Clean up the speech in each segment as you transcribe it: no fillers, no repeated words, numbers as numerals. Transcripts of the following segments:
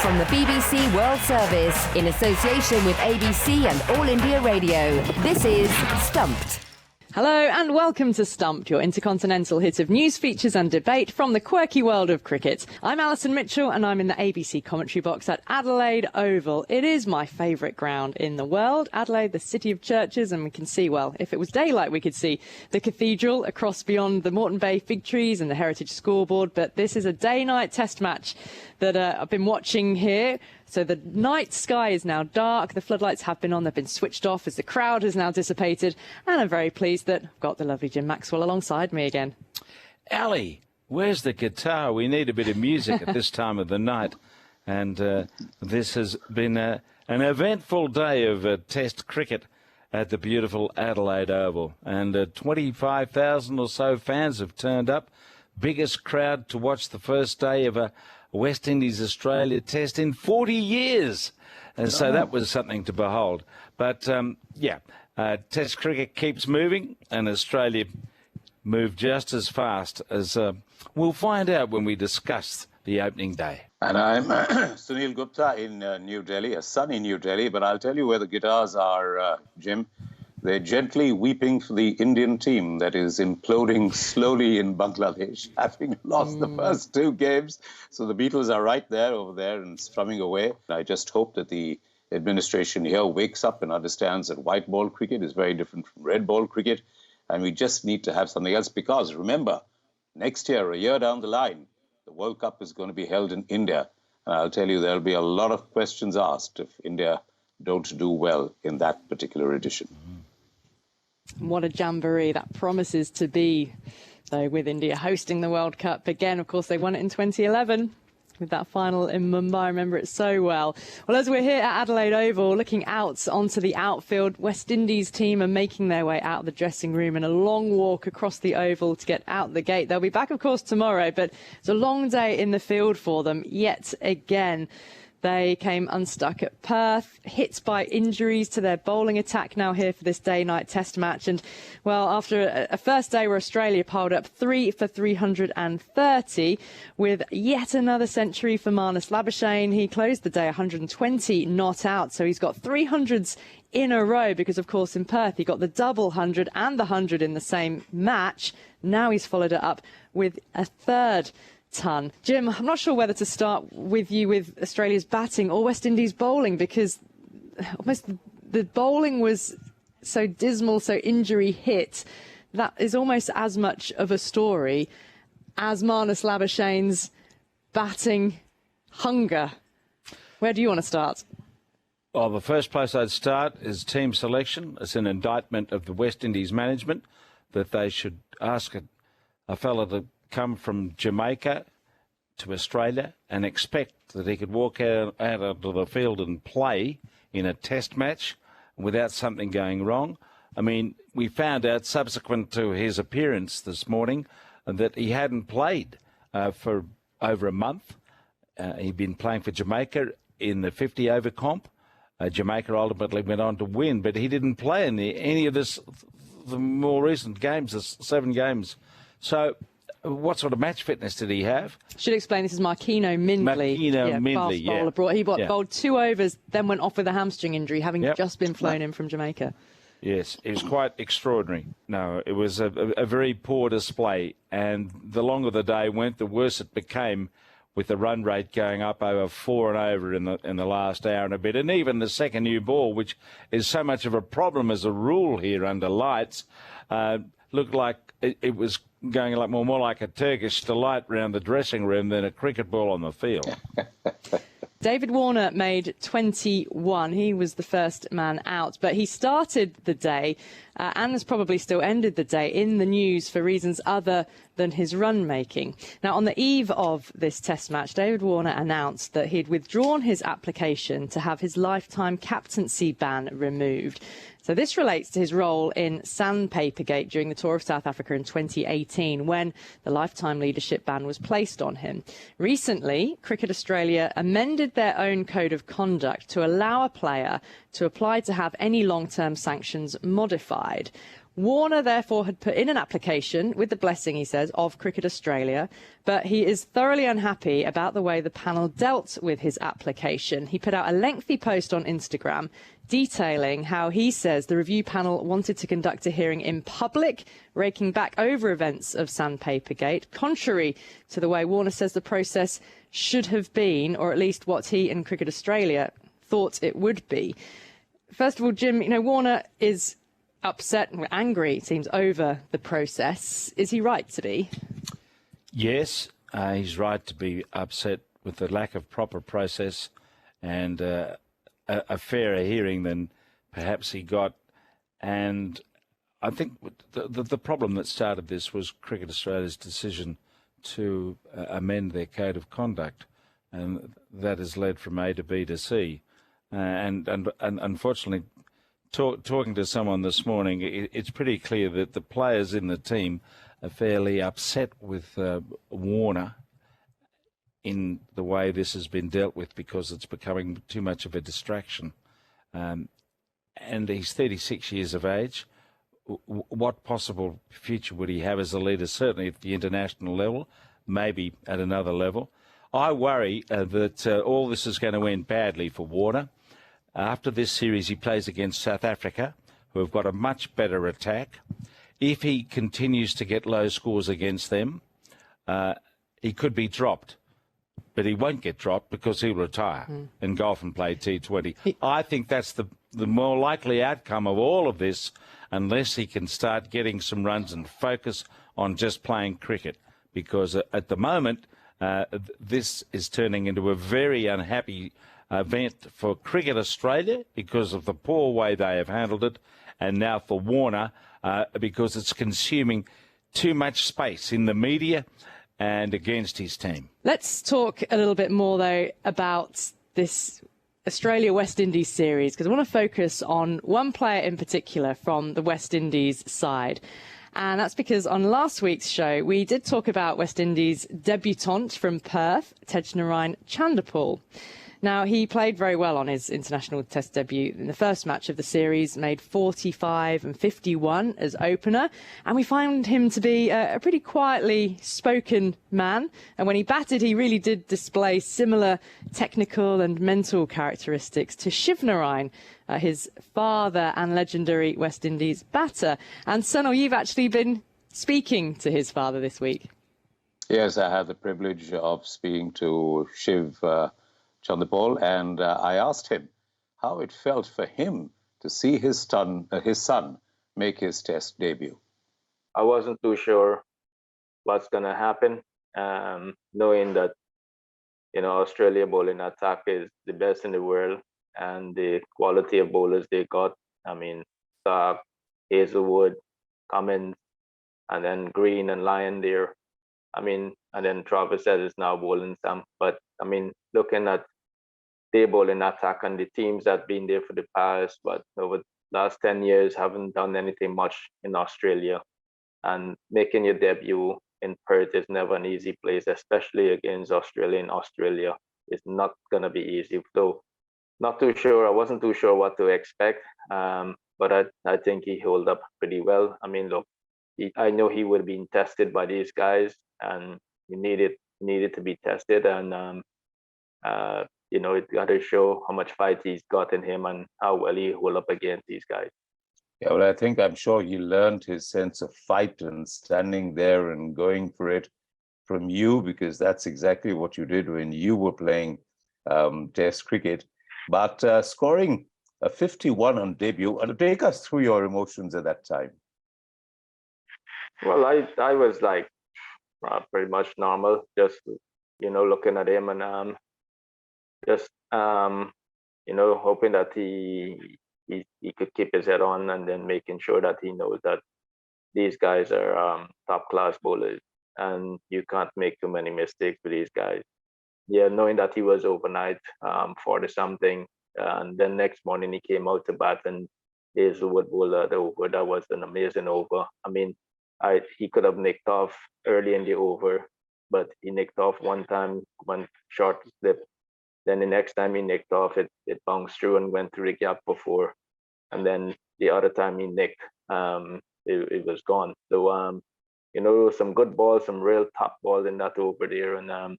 From the BBC World Service, in association with ABC and All India Radio, this is Stumped. Hello and welcome to Stumped, your intercontinental hit of news, features and debate from the quirky world of cricket. I'm Alison Mitchell and I'm in the ABC commentary box at Adelaide Oval. It is my favourite ground in the world, Adelaide, the city of churches, and we can see, well, if it was daylight we could see the cathedral across beyond the Moreton Bay fig trees and the heritage scoreboard, but this is a day-night test match that I've been watching here. So the night sky is now dark, the floodlights have been on, they've been switched off as the crowd has now dissipated, and I'm very pleased that I've got the lovely Jim Maxwell alongside me again. Ali, where's the guitar? We need a bit of music at this time of the night. And this has been an eventful day of Test cricket at the beautiful Adelaide Oval. And 25,000 or so fans have turned up. Biggest crowd to watch the first day of a West Indies-Australia test in 40 years. And so that was something to behold. But, Test cricket keeps moving, and Australia moved just as fast as we'll find out when we discuss the opening day. And I'm Sunil Gupta in New Delhi, a sunny New Delhi, but I'll tell you where the guitars are, Jim. They're gently weeping for the Indian team that is imploding slowly in Bangladesh, having lost the first two games. So the Beatles are right there, over there, and strumming away. I just hope that the administration here wakes up and understands that white ball cricket is very different from red ball cricket. And we just need to have something else because, remember, next year, a year down the line, the World Cup is going to be held in India. And I'll tell you, there'll be a lot of questions asked if India don't do well in that particular edition. What a jamboree that promises to be, though, with India hosting the World Cup. Again, of course, they won it in 2011 with that final in Mumbai. I remember it so well. Well, as we're here at Adelaide Oval, looking out onto the outfield, West Indies team are making their way out of the dressing room in a long walk across the Oval to get out the gate. They'll be back, of course, tomorrow, but it's a long day in the field for them yet again. They came unstuck at Perth, hit by injuries to their bowling attack now here for this day-night test match. And, well, after a first day where Australia piled up 3 for 330 with yet another century for Marnus Labuschagne. He closed the day 120 not out, so he's got 300s in a row because, of course, in Perth he got the double 100 and the 100 in the same match. Now he's followed it up with a third ton. Jim, I'm not sure whether to start with you with Australia's batting or West Indies bowling, because almost the bowling was so dismal, so injury hit. That is almost as much of a story as Marnus Labuschagne's batting hunger. Where do you want to start? Well, the first place I'd start is team selection. It's an indictment of the West Indies management that they should ask a fella to come from Jamaica to Australia and expect that he could walk out onto the field and play in a test match without something going wrong. I mean, we found out subsequent to his appearance this morning that he hadn't played for over a month. He'd been playing for Jamaica in the 50-over comp. Jamaica ultimately went on to win, but he didn't play in any of the more recent games, the 7 games. So what sort of match fitness did he have? Should explain, this is Marquino Mindley. Mindley, fast bowler. He bowled 2 overs, then went off with a hamstring injury, having just been flown in from Jamaica. Yes, it was quite extraordinary. No, it was a very poor display, and the longer the day went, the worse it became, with the run rate going up over 4 and over in the last hour and a bit. And even the second new ball, which is so much of a problem as a rule here under lights, looked like it was going like more like a Turkish delight round the dressing room than a cricket ball on the field. David Warner made 21. He was the first man out, but he started the day and has probably still ended the day in the news for reasons other than his run making. Now, on the eve of this test match, David Warner announced that he'd withdrawn his application to have his lifetime captaincy ban removed. So this relates to his role in Sandpapergate during the tour of South Africa in 2018, when the lifetime leadership ban was placed on him. Recently, Cricket Australia amended their own code of conduct to allow a player to apply to have any long-term sanctions modified. Warner, therefore, had put in an application with the blessing, he says, of Cricket Australia, but he is thoroughly unhappy about the way the panel dealt with his application. He put out a lengthy post on Instagram detailing how he says the review panel wanted to conduct a hearing in public, raking back over events of Sandpapergate, contrary to the way Warner says the process should have been, or at least what he and Cricket Australia thought it would be. First of all, Jim, Warner is upset and angry, it seems, over the process. Is he right to be? Yes, he's right to be upset with the lack of proper process and a fairer hearing than perhaps he got. And I think the problem that started this was Cricket Australia's decision to amend their code of conduct, and that has led from A to B to C. And unfortunately, talking to someone this morning, it's pretty clear that the players in the team are fairly upset with Warner in the way this has been dealt with, because it's becoming too much of a distraction. And he's 36 years of age. What possible future would he have as a leader, certainly at the international level, maybe at another level? I worry that all this is going to end badly for Warner. After this series, he plays against South Africa, who have got a much better attack. If he continues to get low scores against them, he could be dropped. But he won't get dropped because he'll retire and go off and play T20. I think that's the more likely outcome of all of this, unless he can start getting some runs and focus on just playing cricket. Because at the moment, this is turning into a very unhappy event for Cricket Australia because of the poor way they have handled it, and now for Warner because it's consuming too much space in the media and against his team. Let's talk a little bit more, though, about this Australia-West Indies series, because I want to focus on one player in particular from the West Indies side. And that's because on last week's show, we did talk about West Indies debutant from Perth, Tejnarine Chanderpaul. Now, he played very well on his international test debut in the first match of the series, made 45 and 51 as opener, and we found him to be a pretty quietly spoken man. And when he batted, he really did display similar technical and mental characteristics to Shivnarine, his father and legendary West Indies batter. And Sunil, you've actually been speaking to his father this week. Yes, I had the privilege of speaking to Shiv Chanderpaul, and I asked him how it felt for him to see his son make his test debut. I wasn't too sure what's going to happen, knowing that, Australia bowling attack is the best in the world, and the quality of bowlers they got. I mean, Stark, Hazelwood, Cummins, and then Green and Lyon there. I mean, and then Travis said is now bowling some. But, I mean, looking at their bowling attack and the teams that have been there for the past, but over the last 10 years haven't done anything much in Australia. And making your debut in Perth is never an easy place, especially against Australia. In Australia, it's not going to be easy. So, not too sure. I wasn't too sure what to expect. But I think he held up pretty well. I mean, look, I know he would have been tested by these guys, and he needed to be tested. And it got to show how much fight he's got in him and how well he hold up against these guys. Yeah, well, I'm sure he learned his sense of fight and standing there and going for it from you, because that's exactly what you did when you were playing Test cricket. But scoring a 51 on debut, and take us through your emotions at that time. Well, I was like pretty much normal, just looking at him and just hoping that he could keep his head on, and then making sure that he knows that these guys are top class bowlers, and you can't make too many mistakes with these guys. Yeah, knowing that he was overnight 40-something, and then next morning he came out to bat and Hazelwood bowled the over. That was an amazing over. I mean, he could have nicked off early in the over, but he nicked off one time, one short slip. Then the next time he nicked off, it bounced through and went through the gap before. And then the other time he nicked, it was gone. So you know, some good balls, some real top balls in that over there, and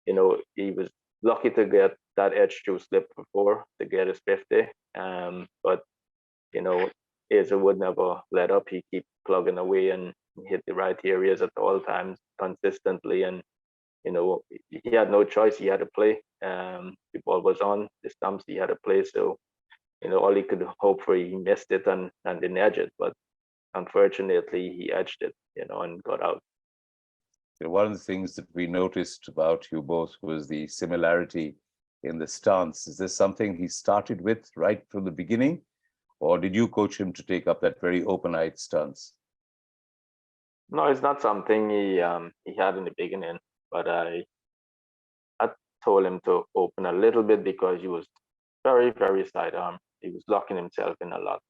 you know, he was lucky to get that edge to slip before to get his 50. But you know, Asa would never let up. He keep plugging away and hit the right areas at all times consistently. And you know, he had no choice. He had to play. The ball was on the stumps. He had to play. So you know, all he could hope for, he missed it and didn't edge it. But unfortunately, he edged it, you know, and got out. One of the things that we noticed about you both was the similarity in the stance. Is this something he started with right from the beginning, or did you coach him to take up that very open-eyed stance? No, it's not something he had in the beginning, but I told him to open a little bit because he was very, very sidearm. He was locking himself in a lot,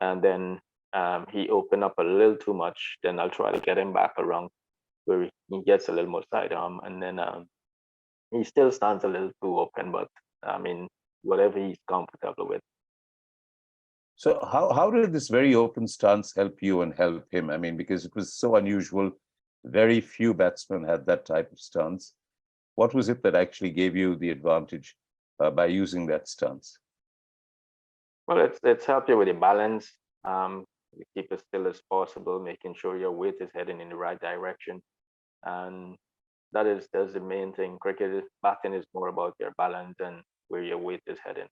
and then he opened up a little too much. Then I'll try to get him back around where he gets a little more sidearm, and then he still stands a little too open, but I mean, whatever he's comfortable with. So how did this very open stance help you and help him? I mean, because it was so unusual. Very few batsmen had that type of stance. What was it that actually gave you the advantage by using that stance? Well, it's helped you with the balance. You keep as still as possible, making sure your weight is heading in the right direction. And that's the main thing. Cricket batting is more about your balance and where your weight is heading.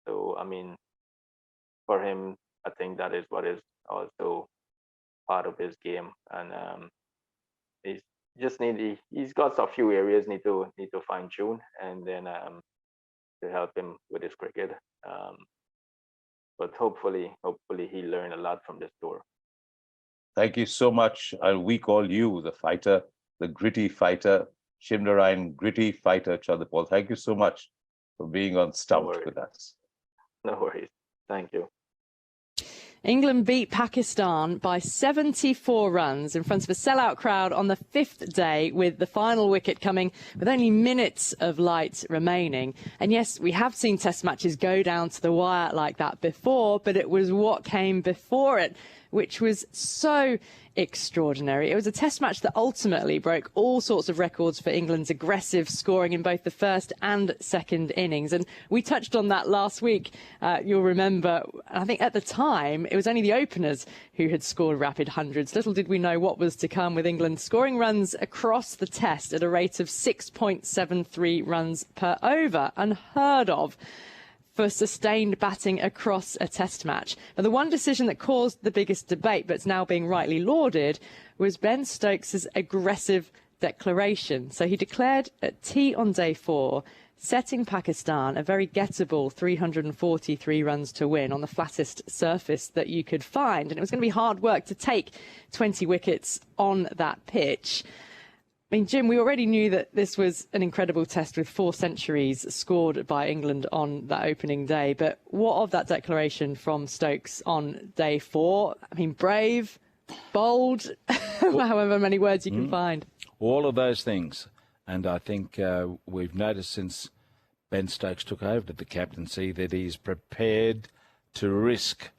So I mean, for him, I think that is what is also part of his game. And he's got a few areas need to fine tune, and then to help him with his cricket. But hopefully he learned a lot from this tour. Thank you so much. We call you the fighter, the gritty fighter, Shimnarayan gritty fighter, Chanderpaul. Thank you so much for being on Stumped with us. No worries. Thank you. England beat Pakistan by 74 runs in front of a sellout crowd on the 5th day, with the final wicket coming with only minutes of light remaining. And yes, we have seen test matches go down to the wire like that before, but it was what came before it which was so extraordinary. It was a test match that ultimately broke all sorts of records for England's aggressive scoring in both the first and second innings. And we touched on that last week. You'll remember, I think at the time, it was only the openers who had scored rapid hundreds. Little did we know what was to come, with England scoring runs across the test at a rate of 6.73 runs per over. Unheard of for sustained batting across a test match. But the one decision that caused the biggest debate, but it's now being rightly lauded, was Ben Stokes' aggressive declaration. So he declared at tea on day 4, setting Pakistan a very gettable 343 runs to win on the flattest surface that you could find. And it was going to be hard work to take 20 wickets on that pitch. I mean, Jim, we already knew that this was an incredible test with 4 centuries scored by England on that opening day. But what of that declaration from Stokes on day 4? I mean, brave, bold, however many words you can find. All of those things. And I think we've noticed since Ben Stokes took over the captaincy that he's prepared to risk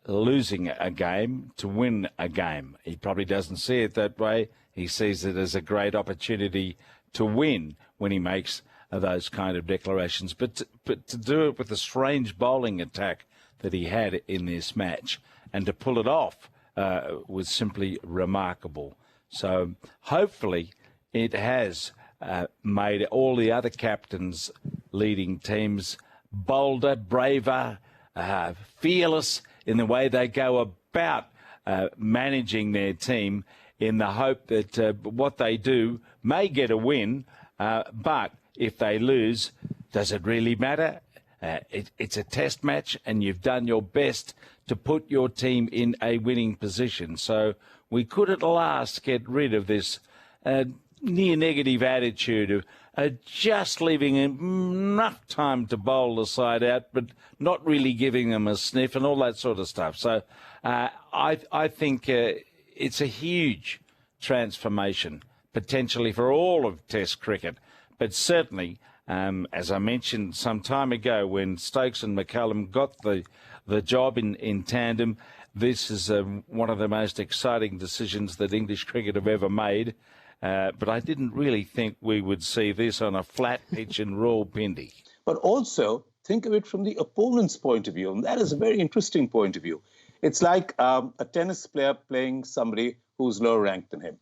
losing a game to win a game. He probably doesn't see it that way. He sees it as a great opportunity to win when he makes those kind of declarations. But to do it with the strange bowling attack that he had in this match and to pull it off was simply remarkable. So hopefully it has made all the other captains leading teams bolder, braver, fearless in the way they go about managing their team, in the hope that what they do may get a win, but if they lose, does it really matter? It's a test match, and you've done your best to put your team in a winning position. So we could at last get rid of this near negative attitude of just leaving enough time to bowl the side out, but not really giving them a sniff and all that sort of stuff. So I think it's a huge transformation, potentially for all of Test cricket. But certainly, as I mentioned some time ago, when Stokes and McCullum got the job in tandem, this is one of the most exciting decisions that English cricket have ever made. But I didn't really think we would see this on a flat pitch in Rawalpindi. But also, think of it from the opponent's point of view. And that is a very interesting point of view. It's like a tennis player playing somebody who's lower ranked than him,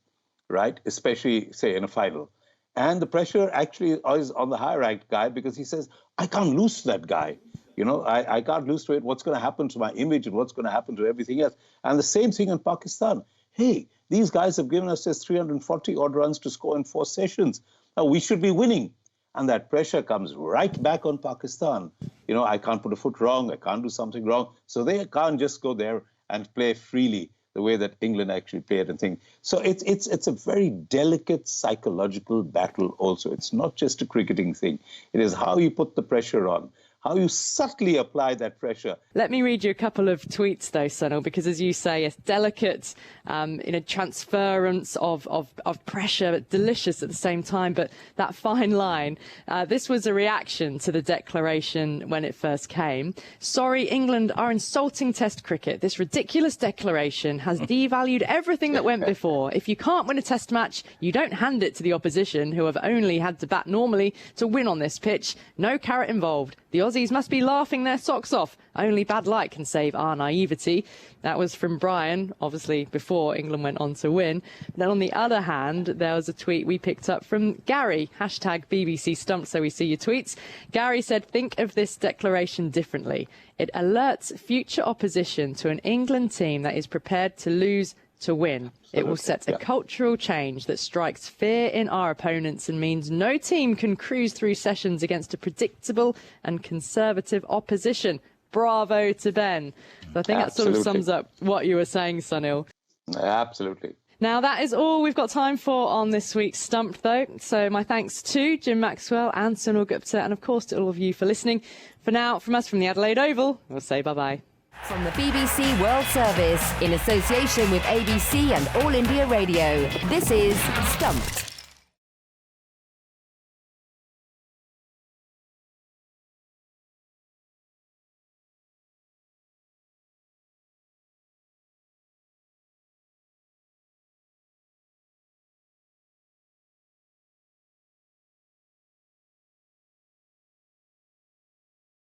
right? Especially, say, in a final. And the pressure actually is on the higher ranked guy because he says, I can't lose to that guy. You know, I can't lose to it. What's going to happen to my image and what's going to happen to everything else? And the same thing in Pakistan. Hey, these guys have given us just 340 odd runs to score in 4 sessions. Now we should be winning. And that pressure comes right back on Pakistan. You know, I can't put a foot wrong. I can't do something wrong. So they can't just go there and play freely the way that England actually played and think. So it's a very delicate psychological battle also. It's not just a cricketing thing. It is how you put the pressure on, how you subtly apply that pressure. Let me read you a couple of tweets, though, Sunil, because as you say, it's delicate, transference of pressure, but delicious at the same time. But that fine line, this was a reaction to the declaration when it first came. Sorry, England are insulting Test cricket. This ridiculous declaration has devalued everything that went before. If you can't win a Test match, you don't hand it to the opposition, who have only had to bat normally to win on this pitch. No carrot involved. The Aussies must be laughing their socks off. Only bad luck can save our naivety. That was from Brian, obviously before England went on to win. Then on the other hand, there was a tweet we picked up from Gary, hashtag BBC Stumped, so we see your tweets. Gary said, think of this declaration differently. It alerts future opposition to an England team that is prepared to lose to win. It will set a cultural change that strikes fear in our opponents and means no team can cruise through sessions against a predictable and conservative opposition. Bravo to Ben. So I think that sort of sums up what you were saying, Sunil. Absolutely. Now, that is all we've got time for on this week's Stumped, though. So my thanks to Jim Maxwell and Sunil Gupta, and of course to all of you for listening. For now, from us from the Adelaide Oval, we'll say bye-bye. From the BBC World Service, in association with ABC and All India Radio, this is Stumped.